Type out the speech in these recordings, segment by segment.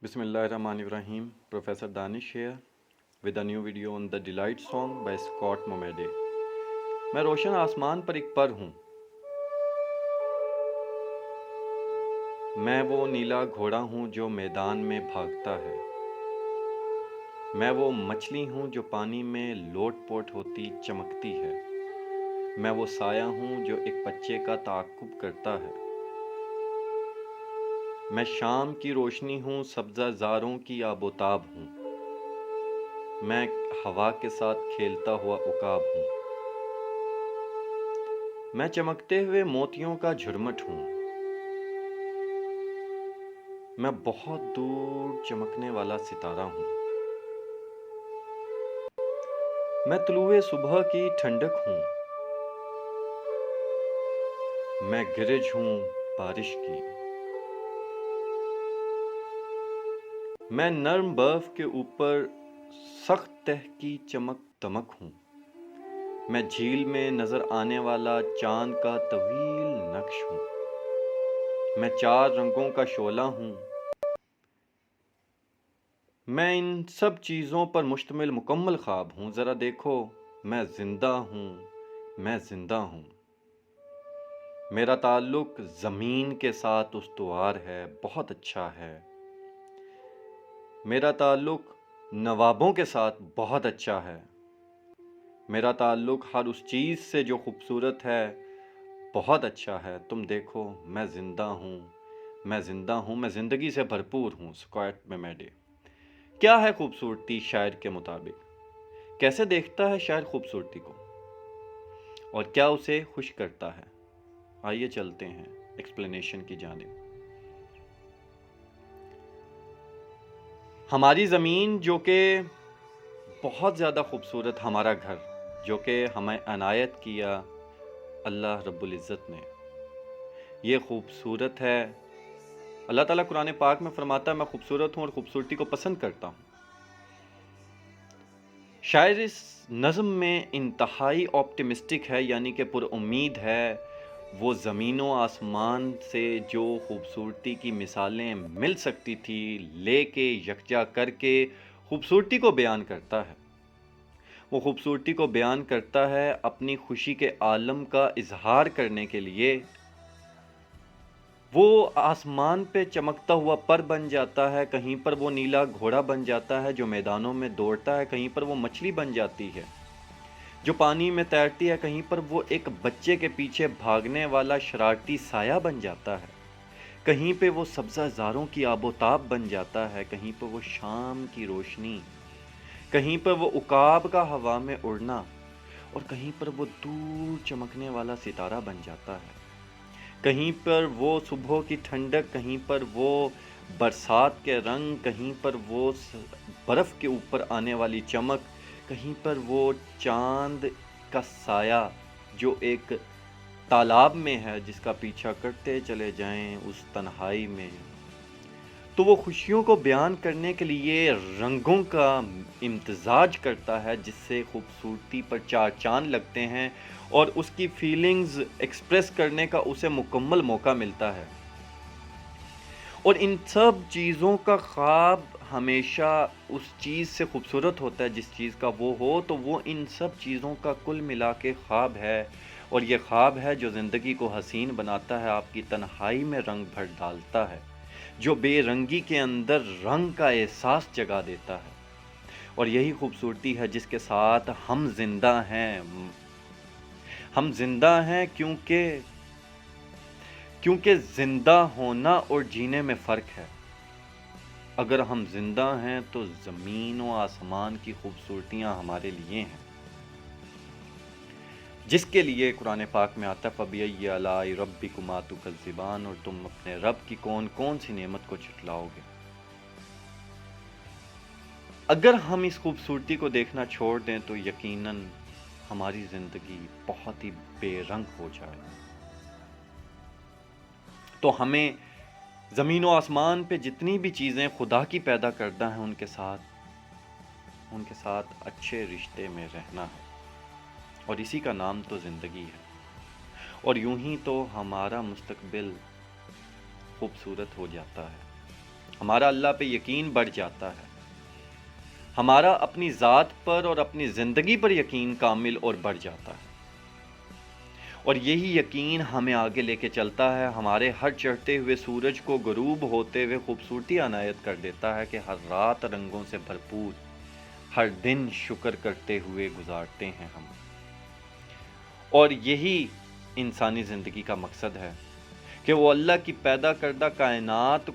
Bismillahirrahmanirrahim. Professor Danish here with a new video on the Delight song by Scott Momede. मैं रोशन आसमान पर एक पर हूँ, मैं वो नीला घोड़ा हूँ जो मैदान में भागता है, मैं वो मछली हूँ जो पानी में लोट-पोट होती चमकती है, मैं वो साया हूँ जो एक बच्चे का ताक़ुब करता है, मैं शाम की रोशनी हूँ, सब्ज़ाज़ारों की आबोताब हूँ, मैं हवा के साथ खेलता हुआ उकाब हूँ, मैं चमकते हुए मोतियों का झुरमुट हूँ, मैं बहुत दूर चमकने वाला सितारा हूँ, मैं तुलुए सुबह की ठंडक हूँ, मैं गिरज हूँ बारिश की, मैं नर्म बर्फ के ऊपर सख्त तह की चमक दमक हूँ, मैं झील में नजर आने वाला चांद का तवील नक्श हूँ, मैं 4 रंगों का शोला हूँ, मैं इन सब चीज़ों पर मुश्तमिल मुकम्मल ख्वाब हूँ। ज़रा देखो, मैं ज़िंदा हूँ, मैं ज़िंदा हूँ। मेरा ताल्लुक़ ज़मीन के साथ उस्तवार है, बहुत अच्छा है। मेरा ताल्लुक़ नवाबों के साथ बहुत अच्छा है। मेरा ताल्लुक़ हर उस चीज़ से जो खूबसूरत है, बहुत अच्छा है। तुम देखो, मैं ज़िंदा हूँ, मैं ज़िंदा हूँ, मैं ज़िंदगी से भरपूर हूँ। स्कॉट मोमेडे। क्या है खूबसूरती शायर के मुताबिक? कैसे देखता है शायर खूबसूरती को और क्या उसे खुश करता है? आइए चलते हैं एक्सप्लेनेशन की जानिब। हमारी ज़मीन जो कि बहुत ज़्यादा खूबसूरत, हमारा घर जो कि हमें अनायत किया अल्लाह रब्बुल इज़्ज़त ने, ये खूबसूरत है। अल्लाह ताला कुरान पाक में फरमाता है, मैं खूबसूरत हूँ और खूबसूरती को पसंद करता हूँ। शायर इस नज़्म में इंतहाई ऑप्टिमिस्टिक है, यानी कि पुरउम्मीद है। वो ज़मीनों आसमान से जो खूबसूरती की मिसालें मिल सकती थी, लेके यकजा करके खूबसूरती को बयान करता है। वो खूबसूरती को बयान करता है अपनी खुशी के आलम का इजहार करने के लिए। वो आसमान पे चमकता हुआ पर बन जाता है, कहीं पर वो नीला घोड़ा बन जाता है जो मैदानों में दौड़ता है, कहीं पर वो मछली बन जाती है जो पानी में तैरती है, कहीं पर वो एक बच्चे के पीछे भागने वाला शरारती साया बन जाता है, कहीं पे वो सब्ज़ाज़ारों की आबोताब बन जाता है, कहीं पर वो शाम की रोशनी, कहीं पर वो उकाब का हवा में उड़ना और कहीं पर वो दूर चमकने वाला सितारा बन जाता है। कहीं पर वो सुबह की ठंडक, कहीं पर वो बरसात के रंग, कहीं पर वो बर्फ़ के ऊपर आने वाली चमक, कहीं पर वो चाँद का साया जो एक तालाब में है जिसका पीछा करते चले जाएं उस तन्हाई में। तो वो खुशियों को बयान करने के लिए रंगों का इम्तिज़ाज करता है जिससे खूबसूरती पर 4 चाँद लगते हैं और उसकी फीलिंग्स एक्सप्रेस करने का उसे मुकम्मल मौका मिलता है। और इन सब चीज़ों का ख्वाब हमेशा उस चीज़ से खूबसूरत होता है जिस चीज़ का वो हो, तो वो इन सब चीज़ों का कुल मिला के ख्वाब है और ये ख्वाब है जो ज़िंदगी को हसीन बनाता है, आपकी तन्हाई में रंग भर डालता है, जो बेरंगी के अंदर रंग का एहसास जगा देता है। और यही खूबसूरती है जिसके साथ हम ज़िंदा हैं। हम ज़िंदा हैं क्योंकि ज़िंदा होना और जीने में फ़र्क है। अगर हम ज़िंदा हैं तो ज़मीन व आसमान की खूबसूरतियाँ हमारे लिए हैं, जिसके लिए कुरान पाक में आता है फ़बिअय्यि आलाइ रब्बिकुमा तुकज़्ज़िबान, और तुम अपने रब की कौन कौन सी नेमत को झुटलाओगे। अगर हम इस खूबसूरती को देखना छोड़ दें तो यकीनन हमारी ज़िंदगी बहुत ही बेरंग हो जाए। तो हमें ज़मीन व आसमान पे जितनी भी चीज़ें खुदा की पैदा करदा है उनके साथ अच्छे रिश्ते में रहना है, और इसी का नाम तो ज़िंदगी है। और यूं ही तो हमारा मुस्तकबिल खूबसूरत हो जाता है। ہمارا اللہ پہ یقین بڑھ جاتا ہے، ہمارا اپنی ذات پر اور اپنی زندگی پر یقین کامل اور بڑھ جاتا ہے، اور یہی یقین ہمیں آگے لے کے چلتا ہے، ہمارے ہر چڑھتے ہوئے سورج کو غروب ہوتے ہوئے خوبصورتی عنایت کر دیتا ہے کہ ہر رات رنگوں سے بھرپور، ہر دن شکر کرتے ہوئے گزارتے ہیں ہم۔ اور یہی انسانی زندگی کا مقصد ہے کہ وہ اللہ کی پیدا کردہ کائنات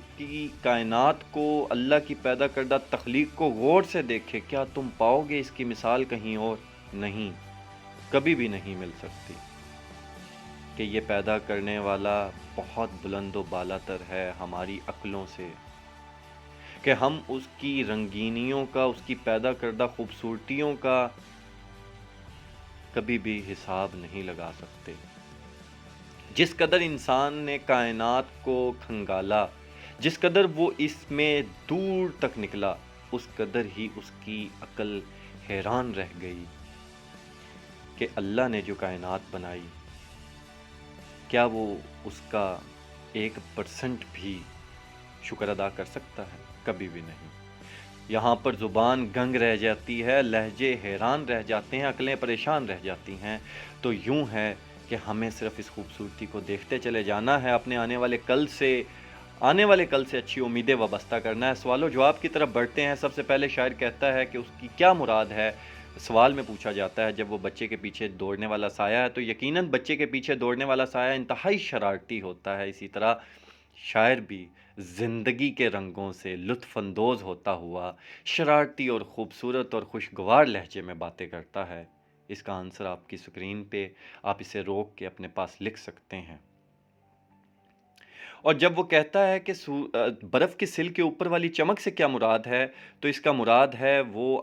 کو، اللہ کی پیدا کردہ تخلیق کو غور سے دیکھے۔ کیا تم پاؤ گے اس کی مثال کہیں اور؟ نہیں، کبھی بھی نہیں مل سکتی، کہ یہ پیدا کرنے والا بہت بلند و بالاتر ہے ہماری عقلوں سے، کہ ہم اس کی رنگینیوں کا، اس کی پیدا کردہ خوبصورتیوں کا کبھی بھی حساب نہیں لگا سکتے۔ جس قدر انسان نے کائنات کو کھنگالا، جس قدر وہ اس میں دور تک نکلا، اس قدر ہی اس کی عقل حیران رہ گئی کہ اللہ نے جو کائنات بنائی، کیا وہ اس کا 1% بھی شکر ادا کر سکتا ہے؟ کبھی بھی نہیں۔ یہاں پر زبان گنگ رہ جاتی ہے، لہجے حیران رہ جاتے ہیں، عقلیں پریشان رہ جاتی ہیں۔ تو یوں ہے کہ ہمیں صرف اس خوبصورتی کو دیکھتے چلے جانا ہے، اپنے آنے والے کل سے اچھی امیدیں وابستہ کرنا ہے۔ سوال و جواب کی طرف بڑھتے ہیں۔ سب سے پہلے شاعر کہتا ہے کہ اس کی کیا مراد ہے۔ سوال میں پوچھا جاتا ہے جب وہ بچے کے پیچھے دوڑنے والا سایہ ہے، تو یقیناً بچے کے پیچھے دوڑنے والا سایہ انتہائی شرارتی ہوتا ہے۔ اسی طرح شاعر بھی زندگی کے رنگوں سے لطف اندوز ہوتا ہوا شرارتی اور خوبصورت اور خوشگوار لہجے میں باتیں کرتا ہے۔ اس کا آنسر آپ کی سکرین پہ، آپ اسے روک کے اپنے پاس لکھ سکتے ہیں۔ اور جب وہ کہتا ہے کہ برف کے سل کے اوپر والی چمک سے کیا مراد ہے، تو اس کا مراد ہے وہ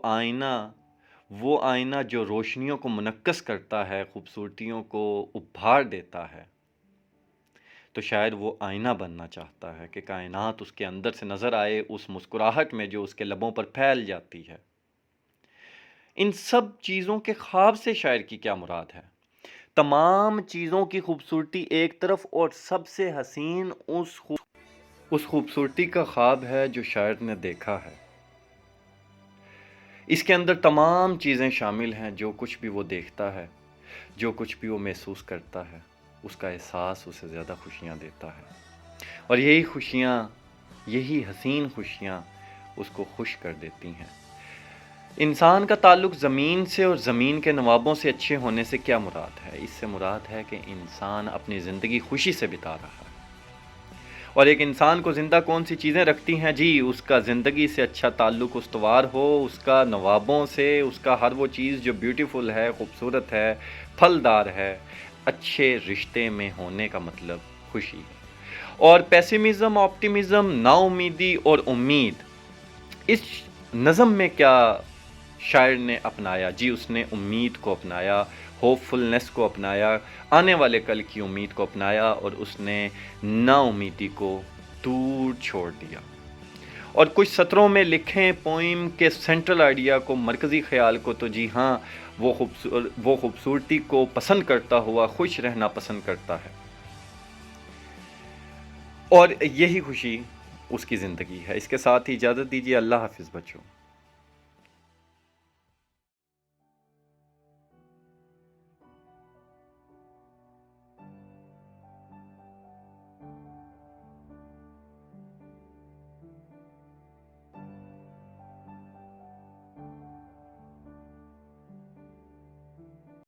آئینہ جو روشنیوں کو منعکس کرتا ہے، خوبصورتیوں کو ابھار دیتا ہے۔ تو شاید وہ آئینہ بننا چاہتا ہے کہ کائنات اس کے اندر سے نظر آئے، اس مسکراہٹ میں جو اس کے لبوں پر پھیل جاتی ہے۔ ان سب چیزوں کے خواب سے شاعر کی کیا مراد ہے؟ تمام چیزوں کی خوبصورتی ایک طرف، اور سب سے حسین اس خوبصورتی کا خواب ہے جو شاعر نے دیکھا ہے۔ اس کے اندر تمام چیزیں شامل ہیں، جو کچھ بھی وہ دیکھتا ہے، جو کچھ بھی وہ محسوس کرتا ہے، اس کا احساس اسے زیادہ خوشیاں دیتا ہے، اور یہی حسین خوشیاں اس کو خوش کر دیتی ہیں۔ انسان کا تعلق زمین سے اور زمین کے نوابوں سے اچھے ہونے سے کیا مراد ہے؟ اس سے مراد ہے کہ انسان اپنی زندگی خوشی سے بتا رہا ہے، اور ایک انسان کو زندہ کون سی چیزیں رکھتی ہیں؟ جی، اس کا زندگی سے اچھا تعلق استوار ہو، اس کا نوابوں سے، اس کا ہر وہ چیز جو بیوٹیفل ہے، خوبصورت ہے، پھلدار ہے۔ اچھے رشتے میں ہونے کا مطلب خوشی ہے۔ اور پیسیمزم، آپٹیمزم، نا امیدی اور امید، اس نظم میں کیا شاعر نے اپنایا؟ جی، اس نے امید کو اپنایا، ہوپ فلنس کو اپنایا، آنے والے کل کی امید کو اپنایا، اور اس نے نا امیدی کو دور چھوڑ دیا۔ اور کچھ سطروں میں لکھیں پوئم کے سینٹرل آئیڈیا کو، مرکزی خیال کو، تو جی ہاں، وہ خوبصورتی کو پسند کرتا ہوا خوش رہنا پسند کرتا ہے، اور یہی خوشی اس کی زندگی ہے۔ اس کے ساتھ ہی اجازت دیجیے، اللہ حافظ بچوں۔